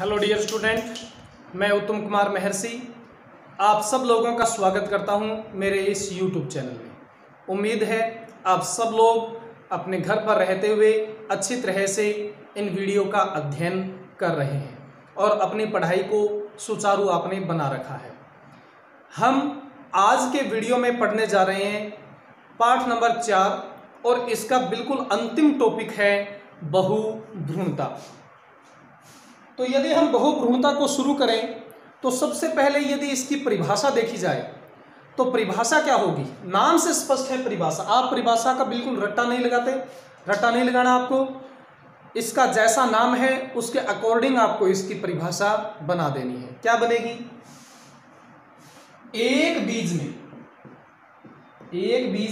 Hello dear student, मैं उत्तम कुमार महर्षि आप सब लोगों का स्वागत करता हूं मेरे इस यूट्यूब चैनल में। उम्मीद है आप सब लोग अपने घर पर रहते हुए अच्छी तरह से इन वीडियो का अध्ययन कर रहे हैं और अपनी पढ़ाई को सुचारू आपने बना रखा है। हम आज के वीडियो में पढ़ने जा रहे हैं पाठ नंबर 4 और इसका बिल्कुल अंतिम टॉपिक है बहुभ्रूणता। तो यदि हम बहुभ्रूणता को शुरू करें तो सबसे पहले यदि इसकी परिभाषा देखी जाए तो परिभाषा क्या होगी। नाम से स्पष्ट है परिभाषा। आप परिभाषा का बिल्कुल रट्टा नहीं लगाते, रट्टा नहीं लगाना आपको। इसका जैसा नाम है उसके अकॉर्डिंग आपको इसकी परिभाषा बना देनी है। क्या बनेगी? एक बीज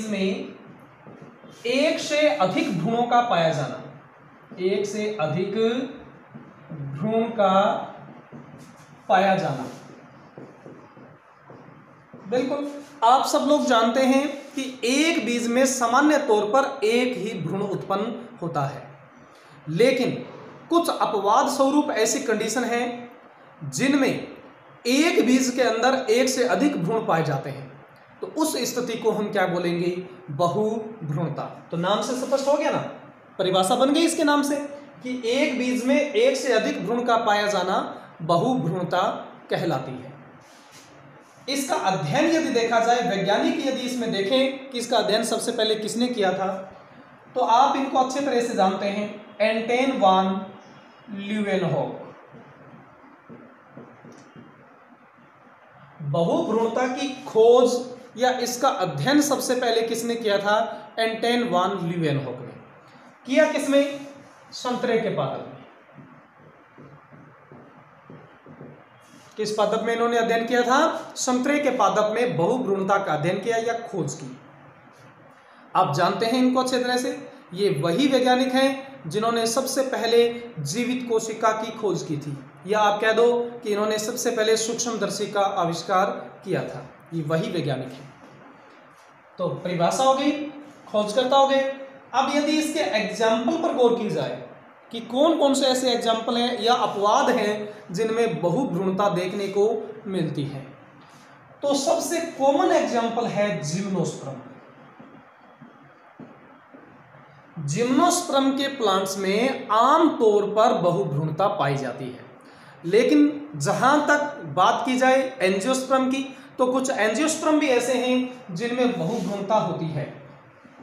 में एक से अधिक भ्रूणों का पाया जाना, एक से अधिक भ्रूण का पाया जाना। बिल्कुल आप सब लोग जानते हैं कि एक बीज में सामान्य तौर पर एक ही भ्रूण उत्पन्न होता है, लेकिन कुछ अपवाद स्वरूप ऐसी कंडीशन है जिनमें एक बीज के अंदर एक से अधिक भ्रूण पाए जाते हैं। तो उस स्थिति को हम क्या बोलेंगे? बहुभ्रूणता। तो नाम से स्पष्ट हो गया ना, परिभाषा बन गई इसके नाम से कि एक बीज में एक से अधिक भ्रूण का पाया जाना बहुभ्रूणता कहलाती है। इसका अध्ययन यदि देखा जाए, वैज्ञानिक यदि इसमें देखें कि इसका अध्ययन सबसे पहले किसने किया था, तो आप इनको अच्छे तरह से जानते हैं, एंटन वान ल्यूवेनहॉक। बहुभ्रूणता की खोज या इसका अध्ययन सबसे पहले किसने किया था? एंटन वान ल्यूवेनहॉक ने किया। किसमें? संतरे के पादप में। किस पादप में इन्होंने अध्ययन किया था? संतरे के पादप में बहुभ्रूणता का अध्ययन किया या खोज की। आप जानते हैं इनको अच्छे तरह से, ये वही वैज्ञानिक हैं जिन्होंने सबसे पहले जीवित कोशिका की खोज की थी, या आप कह दो कि इन्होंने सबसे पहले सूक्ष्मदर्शी का आविष्कार किया था। ये वही वैज्ञानिक है। तो परिभाषा हो गई, खोजकर्ता हो गए। अब यदि इसके एग्जाम्पल पर गौर की जाए कि कौन कौन से ऐसे एग्जाम्पल हैं या अपवाद हैं जिनमें बहुभ्रूणता देखने को मिलती है, तो सबसे कॉमन एग्जाम्पल है जिम्नोस्पर्म। जिम्नोस्पर्म के प्लांट्स में आमतौर पर बहुभ्रूणता पाई जाती है, लेकिन जहां तक बात की जाए एंजियोस्पर्म की, तो कुछ एंजियोस्पर्म भी ऐसे हैं जिनमें बहुभ्रूणता होती है।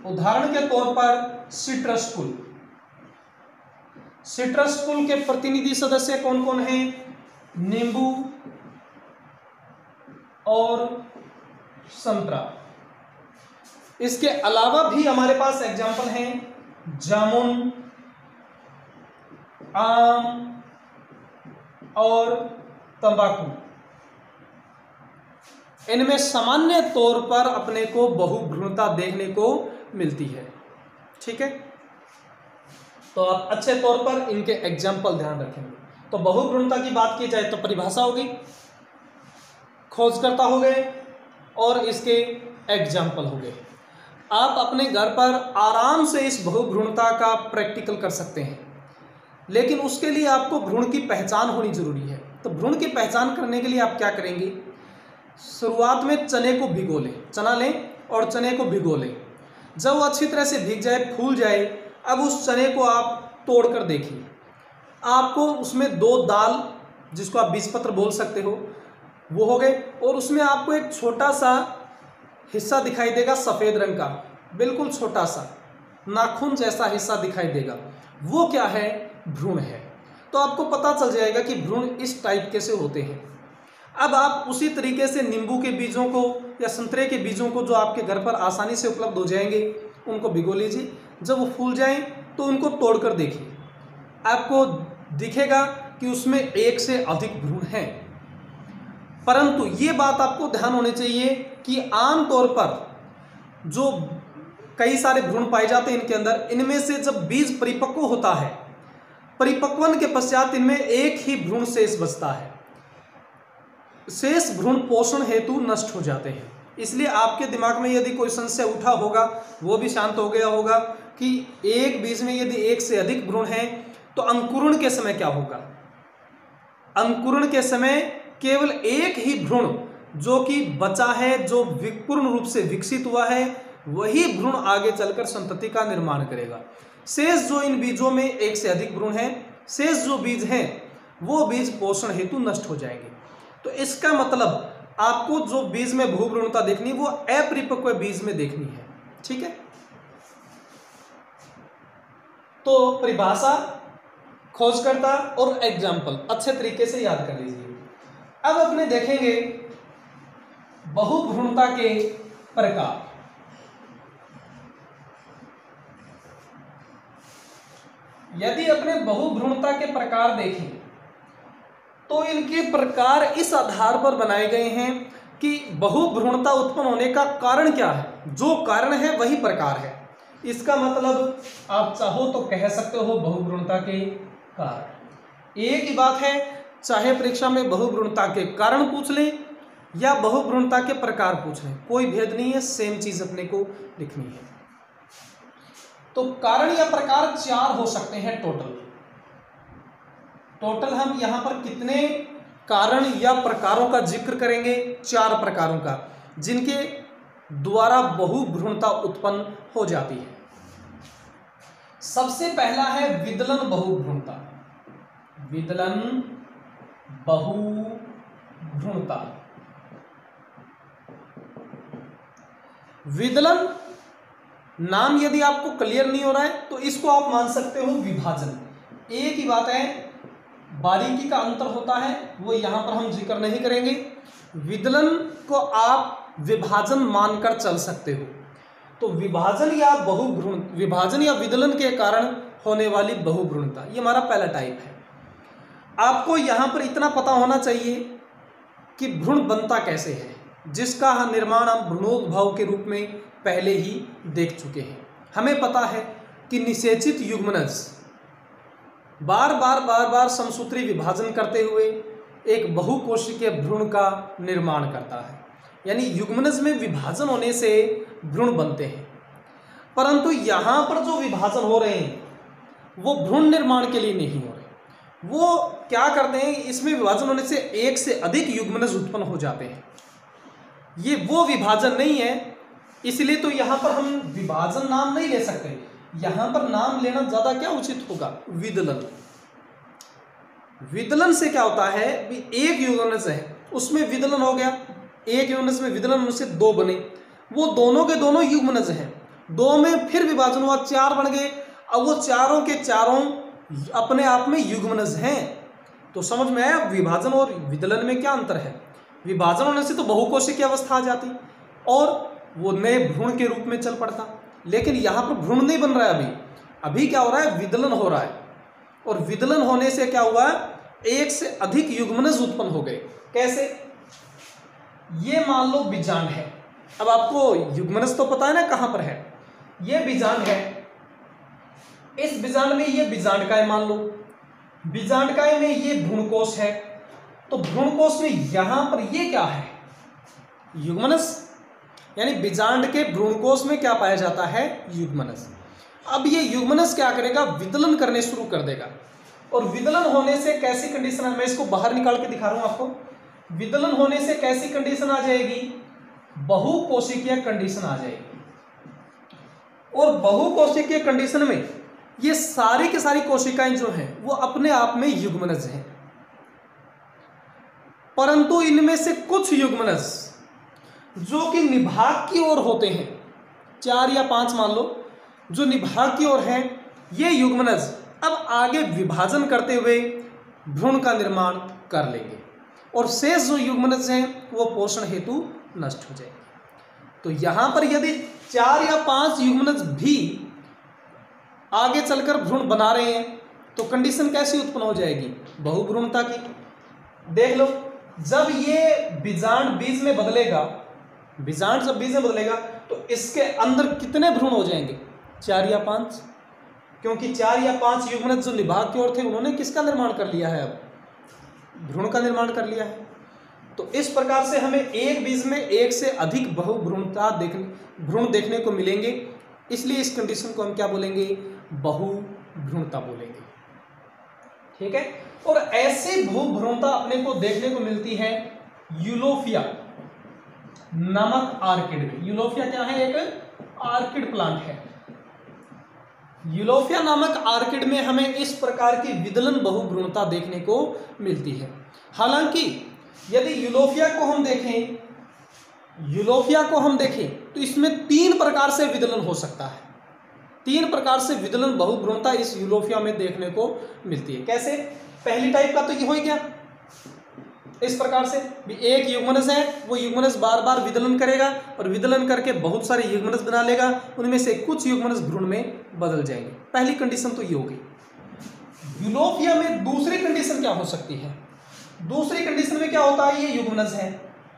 उदाहरण के तौर पर सिट्रस कुल। सिट्रस कुल के प्रतिनिधि सदस्य कौन कौन हैं? नींबू और संतरा। इसके अलावा भी हमारे पास एग्जाम्पल हैं जामुन, आम और तंबाकू। इनमें सामान्य तौर पर अपने को बहुभ्रूणता देखने को मिलती है। ठीक है, तो आप अच्छे तौर पर इनके एग्जाम्पल ध्यान रखेंगे। तो बहुभ्रूणता की बात की जाए तो परिभाषा हो गई, खोजकर्ता हो गए और इसके एग्जाम्पल हो गए। आप अपने घर पर आराम से इस बहुभ्रूणता का प्रैक्टिकल कर सकते हैं, लेकिन उसके लिए आपको भ्रूण की पहचान होनी जरूरी है। तो भ्रूण की पहचान करने के लिए आप क्या करेंगे? शुरुआत में चने को भिगो लें, चना लें और चने को भिगो लें। जब वो अच्छी तरह से भीग जाए, फूल जाए, अब उस चने को आप तोड़ कर देखिए। आपको उसमें 2 दाल, जिसको आप बीजपत्र बोल सकते हो, वो हो गए, और उसमें आपको एक छोटा सा हिस्सा दिखाई देगा सफ़ेद रंग का, बिल्कुल छोटा सा नाखून जैसा हिस्सा दिखाई देगा। वो क्या है? भ्रूण है। तो आपको पता चल जाएगा कि भ्रूण इस टाइप के से होते हैं। अब आप उसी तरीके से नींबू के बीजों को या संतरे के बीजों को, जो आपके घर पर आसानी से उपलब्ध हो जाएंगे, उनको भिगो लीजिए। जब वो फूल जाएं तो उनको तोड़कर देखिए, आपको दिखेगा कि उसमें एक से अधिक भ्रूण हैं। परंतु ये बात आपको ध्यान होनी चाहिए कि आमतौर पर जो कई सारे भ्रूण पाए जाते हैं इनके अंदर, इनमें से जब बीज परिपक्व होता है, परिपक्वन के पश्चात इनमें एक ही भ्रूण शेष बचता है। शेष भ्रूण पोषण हेतु नष्ट हो जाते हैं। इसलिए आपके दिमाग में यदि कोई संशय उठा होगा, वो भी शांत हो गया होगा कि एक बीज में यदि एक से अधिक भ्रूण हैं तो अंकुरण के समय क्या होगा। अंकुरण के समय केवल एक ही भ्रूण जो कि बचा है, जो पूर्ण रूप से विकसित हुआ है, वही भ्रूण आगे चलकर संतति का निर्माण करेगा। शेष जो इन बीजों में एक से अधिक भ्रूण हैं, शेष जो बीज हैं वो बीज पोषण हेतु नष्ट हो जाएंगे। तो इसका मतलब आपको जो बीज में बहुभ्रूणता देखनी है वो अपरिपक्व बीज में देखनी है। ठीक है, तो परिभाषा, खोजकर्ता और एग्जाम्पल अच्छे तरीके से याद कर लीजिए। अब अपने देखेंगे बहुभ्रूणता के प्रकार। यदि अपने बहुभ्रूणता के प्रकार देखें तो इनके प्रकार इस आधार पर बनाए गए हैं कि बहुभ्रूणता उत्पन्न होने का कारण क्या है, जो कारण है वही प्रकार है। इसका मतलब आप चाहो तो कह सकते हो बहुभ्रूणता के कारण। एक ही बात है, चाहे परीक्षा में बहुभ्रूणता के कारण पूछ लें या बहुभ्रूणता के प्रकार पूछ लें, कोई भेद नहीं है, सेम चीज अपने को लिखनी है। तो कारण या प्रकार 4 हो सकते हैं टोटल हम यहां पर कितने कारण या प्रकारों का जिक्र करेंगे? 4 प्रकारों का, जिनके द्वारा बहुभ्रूणता उत्पन्न हो जाती है। सबसे पहला है विदलन बहुभ्रूणता। विदलन बहुभ्रूणता। विदलन नाम यदि आपको क्लियर नहीं हो रहा है तो इसको आप मान सकते हो विभाजन। एक ही बात है, बारीकी का अंतर होता है, वो यहां पर हम जिक्र नहीं करेंगे। विदलन को आप विभाजन मानकर चल सकते हो। तो विभाजन या विदलन के कारण होने वाली बहुभ्रूणता, ये हमारा पहला टाइप है। आपको यहां पर इतना पता होना चाहिए कि भ्रूण बनता कैसे है, जिसका निर्माण हम भ्रूणोद्भव के रूप में पहले ही देख चुके हैं। हमें पता है कि निषेचित युग्मनज बार बार समसूत्री विभाजन करते हुए एक बहुकोशिकीय भ्रूण का निर्माण करता है, यानी युग्मनज में विभाजन होने से भ्रूण बनते हैं। परंतु यहाँ पर जो विभाजन हो रहे हैं वो भ्रूण निर्माण के लिए नहीं हो रहे। वो क्या करते हैं, इसमें विभाजन होने से एक से अधिक युग्मनज उत्पन्न हो जाते हैं। ये वो विभाजन नहीं है, इसलिए तो यहाँ पर हम विभाजन नाम नहीं ले सकते। यहाँ पर नाम लेना ज्यादा क्या उचित होगा, विदलन। विदलन से क्या होता है, एक युग्मनज है उसमें विदलन हो गया, एक युग्मनज में विदलन होने से 2 बने, वो दोनों के दोनों युग्मनज हैं, 2 में फिर विभाजन हुआ, 4 बन गए। अब वो चारों के चारों अपने आप में युग्मनज हैं। तो समझ में आया विभाजन और विदलन में क्या अंतर है। विभाजन होने से तो बहुकोशिकीय अवस्था आ जाती और वो नए भ्रूण के रूप में चल पड़ता, लेकिन यहाँ पर भ्रूण नहीं बन रहा है। अभी क्या हो रहा है, विदलन हो रहा है। और विदलन होने से क्या हुआ, एक से अधिक युग्मनज उत्पन्न हो गए। कैसे, ये मान लो बीजांड है। अब आपको युग्मनज तो पता है ना कहां पर है, ये बीजांड है। इस बीजांड में ये बीजांडकाय मान लो, बीजांडकाय में ये भ्रूणकोश है। तो भ्रूणकोश में यहां पर ये क्या है, युग्मनज, यानी बीजांड के भ्रूणकोश में क्या पाया जाता है, युग्मनज। अब ये युग्मनज क्या करेगा, विदलन करने शुरू कर देगा। और विदलन होने से कैसी कंडीशन है, मैं इसको बाहर निकाल के दिखा रहा हूं आपको। विदलन होने से कैसी कंडीशन आ जाएगी, बहुकोशिकीय कंडीशन आ जाएगी। और बहुकोशिकीय कंडीशन में ये सारी की सारी कोशिकाएं जो हैं वो अपने आप में युग्मनज हैं, परंतु इनमें से कुछ युग्मनज जो कि निभाग की ओर होते हैं, 4 या 5 मान लो, जो निभाग की ओर हैं, ये युग्मनज अब आगे विभाजन करते हुए भ्रूण का निर्माण कर लेंगे और शेष जो युग्मनज हैं वो पोषण हेतु नष्ट हो जाएंगे। तो यहां पर यदि 4 या 5 युग्मनज भी आगे चलकर भ्रूण बना रहे हैं तो कंडीशन कैसी उत्पन्न हो जाएगी, बहुभ्रूणता की। देख लो, जब ये बीजांड बीज में बदलेगा, बीजांड जब बीज में बदलेगा तो इसके अंदर कितने भ्रूण हो जाएंगे, 4 या 5, क्योंकि 4 या 5 युग्मनज जो निभाग की ओर थे उन्होंने किसका निर्माण कर लिया है, अब भ्रूण का निर्माण कर लिया है। तो इस प्रकार से हमें एक बीज में एक से अधिक बहुभ्रूणता भ्रूण देखने को मिलेंगे, इसलिए इस कंडीशन को हम क्या बोलेंगे, बहुभ्रूणता बोलेंगे। ठीक है, और ऐसी बहुभ्रूणता अपने को देखने को मिलती है यूलोफिया नामक आर्किड में। यूलोफिया क्या है? एक आर्किड प्लांट है। यूलोफिया नामक आर्किड में हमें इस प्रकार की विदलन बहुभ्रूणता देखने को मिलती है। हालांकि यदि यूलोफिया को हम देखें तो इसमें 3 प्रकार से विदलन हो सकता है। 3 प्रकार से विदलन बहुभ्रूणता इस यूलोफिया में देखने को मिलती है। कैसे? पहली टाइप का तो ये हो ही गया, इस प्रकार से भी एक युग्मनज है, वो युग्मनज बार बार विदलन करेगा और विदलन करके बहुत सारे युग्मनज बना लेगा, उनमें से कुछ युग्मनज भ्रूण में बदल जाएंगे। पहली कंडीशन तो ये होगी। यूलोफिया में दूसरी कंडीशन क्या हो सकती है? दूसरी कंडीशन में क्या होता है? ये युग्मनज है,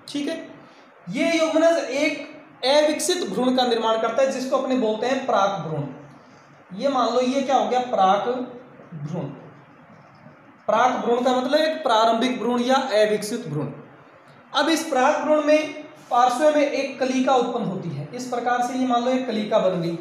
ठीक है, ये युग्मनज एक अविकसित भ्रूण का निर्माण करता है जिसको अपने बोलते हैं प्राक भ्रूण। ये मान लो ये क्या हो गया? प्राक भ्रूण। प्राक भ्रूण का मतलब एक प्रारंभिक भ्रूण या अविकसित भ्रूण। अब इस प्राक भ्रूण में पार्श्व में एक कलिका उत्पन्न होती है। इस प्रकार से ये मान लो एक कलिका बन गई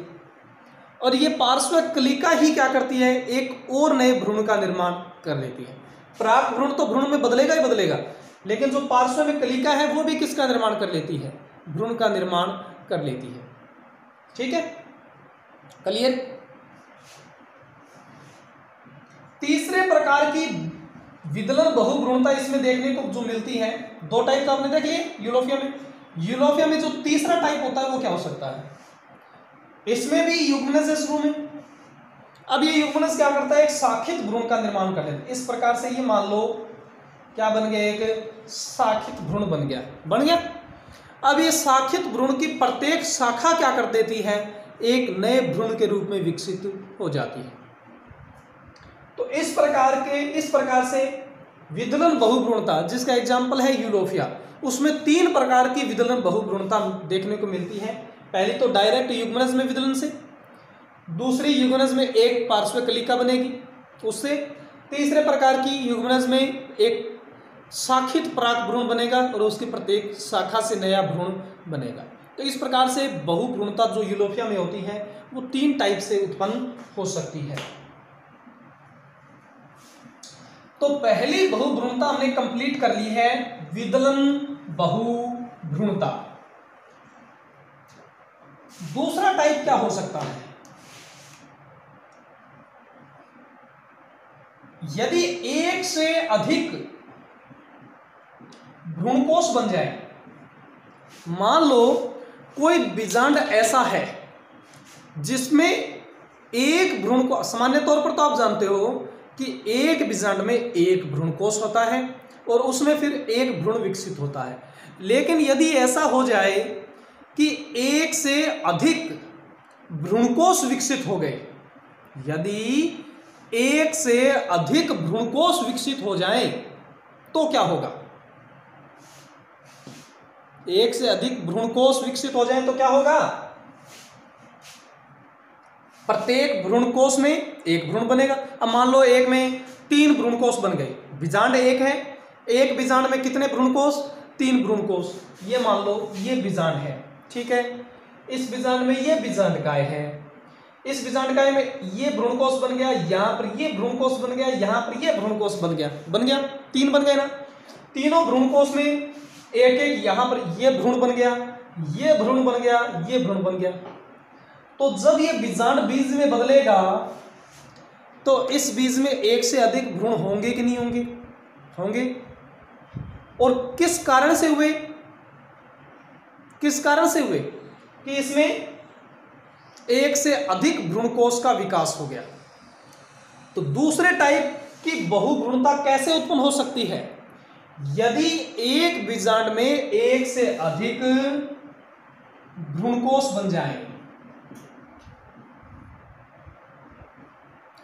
और ये पार्श्व कलिका ही क्या करती है? एक और नए भ्रूण का निर्माण कर लेती है। प्राक भ्रूण तो भ्रूण में बदलेगा ही बदलेगा, लेकिन जो पार्श्व में कलिका है वो भी किसका निर्माण कर लेती है? भ्रूण का निर्माण कर लेती है। ठीक है, क्लियर? तीसरे प्रकार की विदलन बहुभ्रूणता इसमें देखने को जो मिलती है, 2 टाइप का आपने देख लिए यूलोफिया में जो तीसरा टाइप होता है वो क्या हो सकता है? इसमें भी युग्मनज है शुरू में। अब ये युग्मनज क्या करता है? एक शाखित भ्रूण का निर्माण कर लेता है। इस प्रकार से ये मान लो क्या बन गया? एक शाखित भ्रूण बन गया। अब ये शाखित भ्रूण की प्रत्येक शाखा क्या कर देती है? एक नए भ्रूण के रूप में विकसित हो जाती है। तो इस प्रकार से विदलन बहुभ्रूणता, जिसका एग्जाम्पल है यूलोफिया, उसमें 3 प्रकार की विदलन बहुभ्रूणता देखने को मिलती है। पहली तो डायरेक्ट युग्मनज में विदलन से, दूसरी युग्मनज में एक पार्श्व कलिका बनेगी उससे, तीसरे प्रकार की युग्मनज में एक शाखित प्राक भ्रूण बनेगा और उसकी प्रत्येक शाखा से नया भ्रूण बनेगा। तो इस प्रकार से बहुभ्रूणता जो यूलोफिया में होती है वो 3 टाइप से उत्पन्न हो सकती है। तो पहली बहुभ्रूणता हमने कंप्लीट कर ली है, विदलन बहुभ्रूणता। दूसरा टाइप क्या हो सकता है? यदि एक से अधिक भ्रूणकोश बन जाए। मान लो कोई बीजांड ऐसा है जिसमें एक भ्रूण को, सामान्य तौर पर तो आप जानते हो कि एक बीजांड में एक भ्रूणकोश होता है और उसमें फिर एक भ्रूण विकसित होता है। लेकिन यदि ऐसा हो जाए कि एक से अधिक भ्रूणकोश विकसित हो गए, यदि एक से अधिक भ्रूणकोश विकसित हो जाएं, तो क्या होगा? एक से अधिक भ्रूणकोश विकसित हो जाएं तो क्या होगा? प्रत्येक भ्रूणकोश में एक भ्रूण बनेगा। अब मान लो एक में 3 भ्रूणकोश बन गए, बीजांड एक है, एक बीजांड में कितने भ्रूणकोश? 3 भ्रूणकोश। ये मान लो ये बीजांड है, ठीक है, इस बीजांड में ये बीजांड काय है, इस बीजांड काय में ये भ्रूणकोश बन गया, यहाँ पर ये भ्रूणकोश बन गया, यहाँ पर ये भ्रूणकोश बन गया, 3 बन गए ना। तीनों भ्रूणकोश में एक एक, यहाँ पर ये भ्रूण बन गया, ये भ्रूण बन गया, ये भ्रूण बन गया। तो जब ये बीजांड बीज में बदलेगा तो इस बीज में एक से अधिक भ्रूण होंगे कि नहीं होंगे? होंगे। और किस कारण से हुए? कि इसमें एक से अधिक भ्रूणकोश का विकास हो गया। तो दूसरे टाइप की बहुभ्रूणता कैसे उत्पन्न हो सकती है? यदि एक बीजांड में एक से अधिक भ्रूणकोश बन जाए,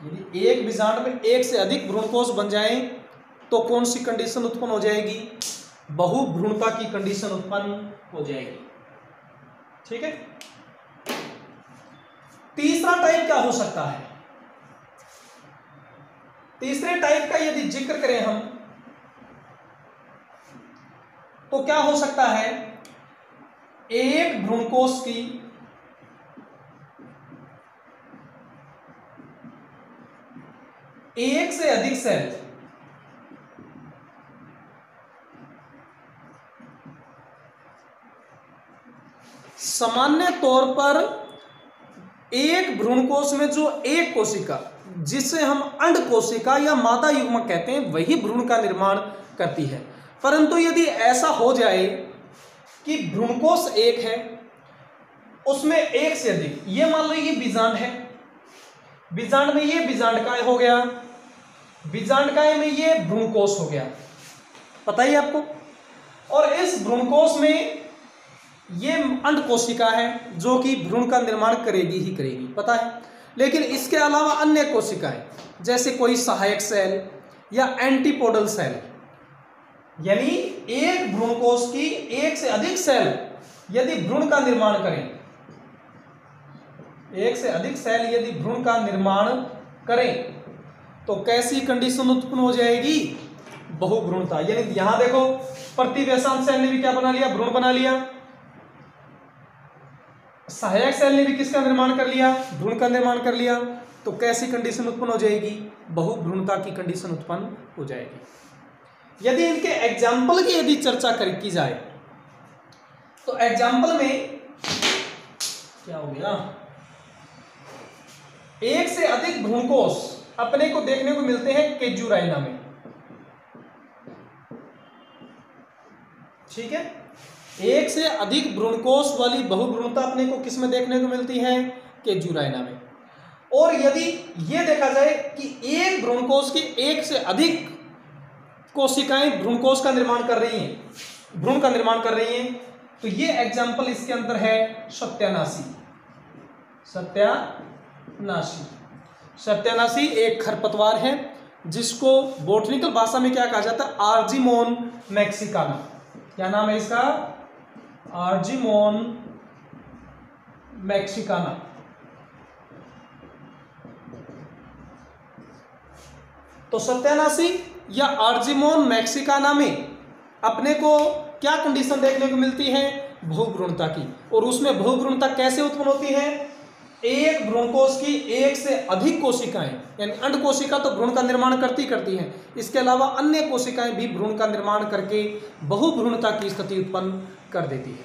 यदि एक बीजांड में एक से अधिक भ्रूणकोश बन जाएं, तो कौन सी कंडीशन उत्पन्न हो जाएगी? बहुभ्रूणता की कंडीशन उत्पन्न हो जाएगी। ठीक है। तीसरा टाइप क्या हो सकता है? तीसरे टाइप का यदि जिक्र करें हम तो क्या हो सकता है? एक भ्रूणकोश की एक से अधिक सेल सामान्य तौर पर एक भ्रूणकोश में जो एक कोशिका, जिसे हम अंड कोशिका या मादा युग्मक कहते हैं, वही भ्रूण का निर्माण करती है। परंतु यदि ऐसा हो जाए कि भ्रूणकोश एक है, उसमें एक से अधिक, ये मान लो ये बीजांड है, बीजांड में ये बीजांडकाय हो गया, बीजांडकाय में ये भ्रूणकोश हो गया, पता ही आपको। और इस भ्रूणकोश में ये अंड कोशिका है जो कि भ्रूण का निर्माण करेगी ही करेगी, पता है। लेकिन इसके अलावा अन्य कोशिकाएं, जैसे कोई सहायक सेल या एंटीपोडल सेल, यानी एक भ्रूणकोश की एक से अधिक सेल यदि भ्रूण का निर्माण करें, एक से अधिक सेल यदि भ्रूण का निर्माण करें, तो कैसी कंडीशन उत्पन्न हो जाएगी? बहुभ्रूणता। यानी यहां देखो, प्रतिवैशांत सेल ने भी क्या बना लिया? भ्रूण बना लिया। सहायक सेल ने भी किसका निर्माण कर लिया? भ्रूण का निर्माण कर लिया। तो कैसी कंडीशन उत्पन्न हो जाएगी? बहुभ्रूणता की कंडीशन उत्पन्न हो जाएगी। यदि इनके एग्जाम्पल की यदि चर्चा की जाए, तो एग्जाम्पल में क्या हो गया? एक से अधिक भ्रूणकोश अपने को देखने को मिलते हैं केजुराइना में, ठीक है। एक से अधिक भ्रूणकोश वाली बहुभ्रूणता अपने को किस में देखने को मिलती है? केजुराइना में। और यदि यह देखा जाए कि एक भ्रूणकोश की एक से अधिक कोशिकाएं भ्रूणकोश का निर्माण कर रही हैं, भ्रूण का निर्माण कर रही हैं, तो ये एग्जाम्पल इसके अंदर है सत्यानाशी। सत्यानाशी, सत्यानाशी एक खरपतवार है जिसको बोटनिकल भाषा में क्या कहा जाता है? Argemone Mexicana. क्या नाम है इसका? Argemone Mexicana. तो सत्यानाशी या आर्जिमोन मैक्सिकाना में अपने को क्या कंडीशन देखने को मिलती है? बहुभ्रूणता की। और उसमें बहुभ्रूणता कैसे उत्पन्न होती है? एक भ्रूणकोश की एक से अधिक कोशिकाएं, यानी अंड कोशिका तो भ्रूण का निर्माण करती हैं, इसके अलावा अन्य कोशिकाएं भी भ्रूण का निर्माण करके बहुभ्रूणता की स्थिति उत्पन्न कर देती है।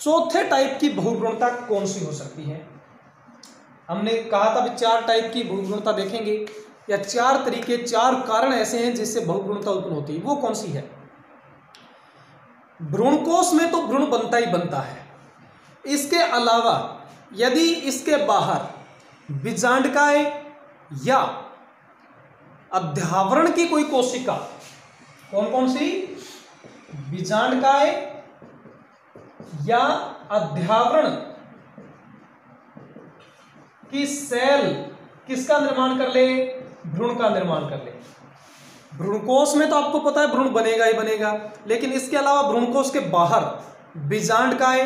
चौथे टाइप की बहुभ्रूणता कौन सी हो सकती है? हमने कहा था भी 4 टाइप की बहुभ्रूणता देखेंगे, या 4 तरीके, 4 कारण ऐसे हैं जिससे बहुभ्रूणता उत्पन्न होती है। वो कौन सी है? भ्रूणकोश में तो भ्रूण बनता ही बनता है, इसके अलावा यदि इसके बाहर बीजांडकाय या अध्यावरण की कोई कोशिका, कौन कौन सी? बीजांडकाय या अध्यावरण की सेल किसका निर्माण कर ले? भ्रूण का निर्माण कर ले। भ्रूणकोश में तो आपको पता है भ्रूण बनेगा ही बनेगा, लेकिन इसके अलावा भ्रूणकोश के बाहर बीजांडकाय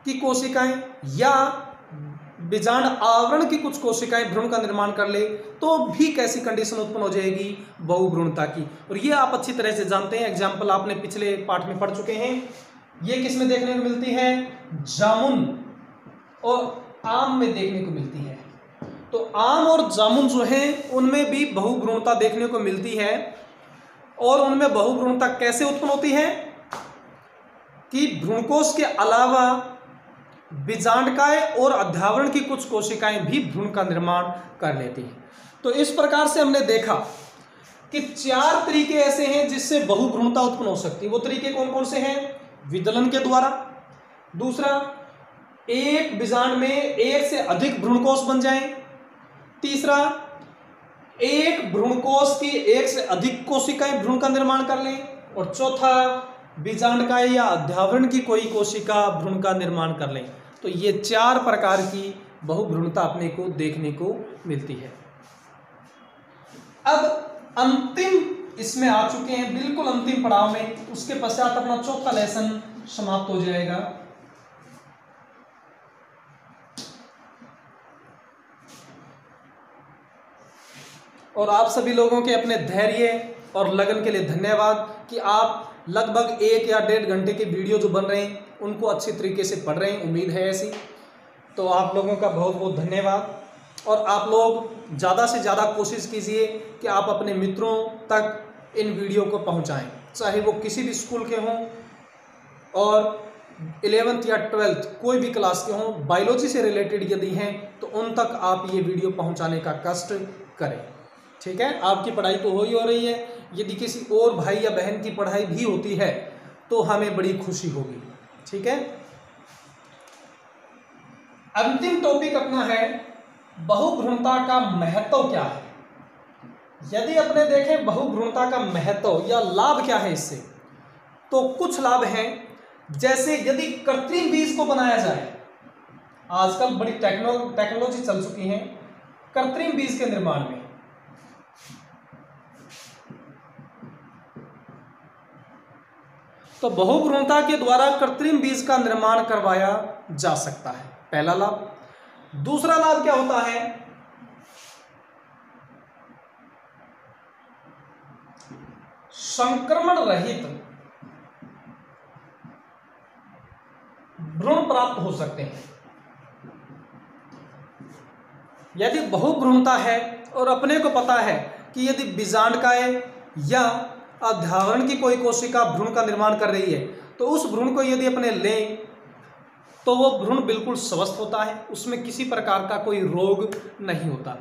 की कोशिकाएं या बीजांड आवरण की कुछ कोशिकाएं भ्रूण का निर्माण कर ले, तो भी कैसी कंडीशन उत्पन्न हो जाएगी? बहुभ्रूणता की। और ये आप अच्छी तरह से जानते हैं, एग्जाम्पल आपने पिछले पाठ में पढ़ चुके हैं। ये किस में देखने को मिलती है? जामुन और आम में देखने को मिलती है। तो आम और जामुन जो हैं उनमें भी बहुभ्रूणता देखने को मिलती है। और उनमें बहुभ्रूणता कैसे उत्पन्न होती है? कि भ्रूणकोश के अलावा बीजांडकाय और अध्यावरण की कुछ कोशिकाएं भी भ्रूण का निर्माण कर लेती हैं। तो इस प्रकार से हमने देखा कि 4 तरीके ऐसे हैं जिससे बहुभ्रूणता उत्पन्न हो सकती है। वो तरीके कौन कौन से हैं? विदलन के द्वारा, दूसरा एक बीजांड में एक से अधिक भ्रूणकोश बन जाएं, तीसरा एक भ्रूणकोश की एक से अधिक कोशिकाएं भ्रूण का निर्माण कर लें, और चौथा बीजांडकाय या अध्यावरण की कोई कोशिका भ्रूण का निर्माण कर लें। तो ये 4 प्रकार की बहुभ्रूणता अपने को देखने को मिलती है। अब अंतिम इसमें आ चुके हैं, बिल्कुल अंतिम पड़ाव में, उसके पश्चात अपना चौथा लेसन समाप्त हो जाएगा। और आप सभी लोगों के अपने धैर्य और लगन के लिए धन्यवाद कि आप लगभग 1 या 1.5 घंटे के वीडियो जो बन रहे हैं उनको अच्छी तरीके से पढ़ रहे हैं, उम्मीद है ऐसी। तो आप लोगों का बहुत बहुत धन्यवाद। और आप लोग ज़्यादा से ज़्यादा कोशिश कीजिए कि आप अपने मित्रों तक इन वीडियो को पहुंचाएं, चाहे वो किसी भी स्कूल के हों और 11th या 12th कोई भी क्लास के हों, बायोलॉजी से रिलेटेड यदि हैं तो उन तक आप ये वीडियो पहुंचाने का कष्ट करें। ठीक है, आपकी पढ़ाई तो हो ही हो रही है, यदि किसी और भाई या बहन की पढ़ाई भी होती है तो हमें बड़ी खुशी होगी। ठीक है, अंतिम टॉपिक अपना है बहुभ्रूणता का महत्व क्या है। यदि अपने देखें बहुभ्रूणता का महत्व या लाभ क्या है इससे, तो कुछ लाभ हैं। जैसे यदि कृत्रिम बीज को बनाया जाए, आजकल बड़ी टेक्नोलॉजी चल चुकी है कृत्रिम बीज के निर्माण में। तो बहुभ्रूणता के द्वारा कृत्रिम बीज का निर्माण करवाया जा सकता है, पहला लाभ। दूसरा लाभ क्या होता है, संक्रमण रहित भ्रूण प्राप्त हो सकते हैं। यदि बहुभ्रूणता है और अपने को पता है कि यदि बीजांडकाय या अध्यावरण की कोई कोशिका भ्रूण का निर्माण कर रही है, तो उस भ्रूण को यदि अपने लें तो वो भ्रूण बिल्कुल स्वस्थ होता है, उसमें किसी प्रकार का कोई रोग नहीं होता।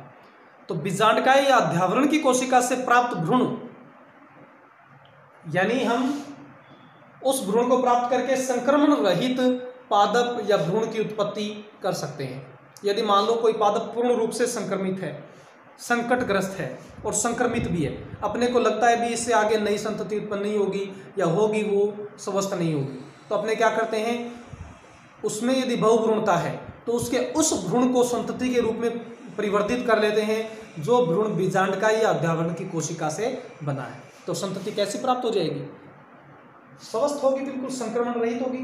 तो बीजांडकाय या अध्यावरण की कोशिका से प्राप्त भ्रूण, यानी हम उस भ्रूण को प्राप्त करके संक्रमण रहित पादप या भ्रूण की उत्पत्ति कर सकते हैं। यदि मान लो कोई पादप पूर्ण रूप से संक्रमित है, संकटग्रस्त है और संक्रमित भी है, अपने को लगता है भी इससे आगे नई संतति उत्पन्न नहीं होगी या होगी वो स्वस्थ नहीं होगी, तो अपने क्या करते हैं, उसमें यदि बहुभ्रूणता है तो उसके उस भ्रूण को संतति के रूप में परिवर्तित कर लेते हैं जो भ्रूण बीजांडकाय या अध्यावरण की कोशिका से बना है। तो संतति कैसी प्राप्त हो जाएगी, स्वस्थ होगी, बिल्कुल संक्रमण रहित होगी।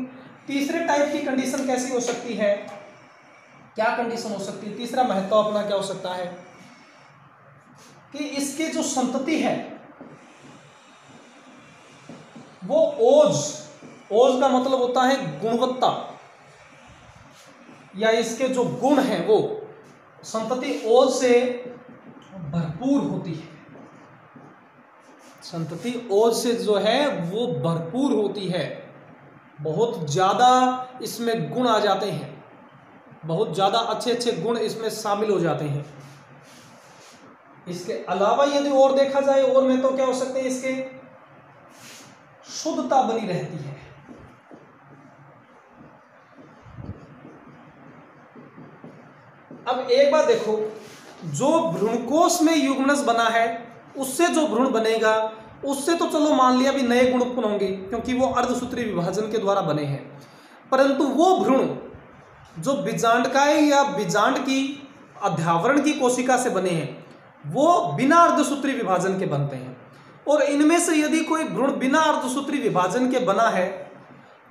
तीसरे टाइप की कंडीशन कैसी हो सकती है, क्या कंडीशन हो सकती है, तीसरा महत्व अपना क्या हो सकता है कि इसके जो संतति है वो ओज का मतलब होता है गुणवत्ता, या इसके जो गुण हैं वो संतति ओज से भरपूर होती है। संतति ओज से जो है वो भरपूर होती है, बहुत ज़्यादा इसमें गुण आ जाते हैं, बहुत ज़्यादा अच्छे अच्छे गुण इसमें शामिल हो जाते हैं। इसके अलावा यदि और देखा जाए, और में तो क्या हो सकते हैं, इसके शुद्धता बनी रहती है। अब एक बात देखो, जो भ्रूणकोश में युग्मनज बना है उससे जो भ्रूण बनेगा उससे तो चलो मान लिया भी नए गुण उत्पन्न होंगे क्योंकि वो अर्धसूत्री विभाजन के द्वारा बने हैं, परंतु वो भ्रूण जो बीजांडकाय या बीजांड की अध्यावरण की कोशिका से बने हैं वो बिना अर्धसूत्री विभाजन के बनते हैं। और इनमें से यदि कोई भ्रूण बिना अर्धसूत्री विभाजन के बना है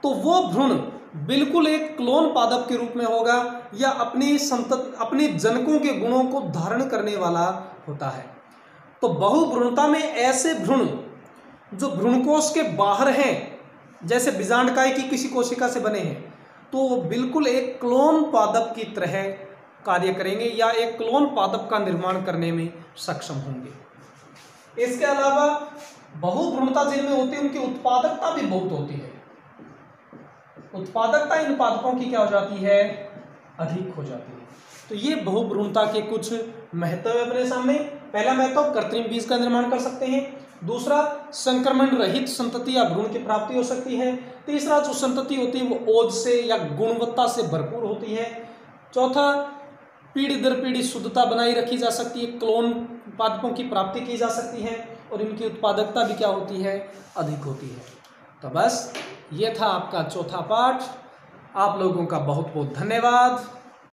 तो वो भ्रूण बिल्कुल एक क्लोन पादप के रूप में होगा या अपने जनकों के गुणों को धारण करने वाला होता है। तो बहुभ्रूणता में ऐसे भ्रूण जो भ्रूणकोश के बाहर हैं, जैसे बीजांडकाय की किसी कोशिका से बने हैं, तो वो बिल्कुल एक क्लोन पादप की तरह कार्य करेंगे या एक क्लोन पादप का निर्माण करने में सक्षम होंगे। इसके अलावा बहुभ्रूणता जिनमें होती है उनकी उत्पादकता भी बहुत होती है। उत्पादकता इन पादपों की क्या हो जाती है, अधिक हो जाती है। तो ये बहुभ्रूणता के कुछ महत्व है अपने सामने। पहला महत्व, कृत्रिम बीज का निर्माण कर सकते हैं। दूसरा, संक्रमण रहित संतति या भ्रूण की प्राप्ति हो सकती है। तीसरा, जो संतति होती है वो ओज से या गुणवत्ता से भरपूर होती है। चौथा, पीढ़ी दर पीढ़ी शुद्धता बनाई रखी जा सकती है, क्लोन पादपों की प्राप्ति की जा सकती है और इनकी उत्पादकता भी क्या होती है, अधिक होती है। तो बस ये था आपका चौथा पाठ। आप लोगों का बहुत बहुत धन्यवाद।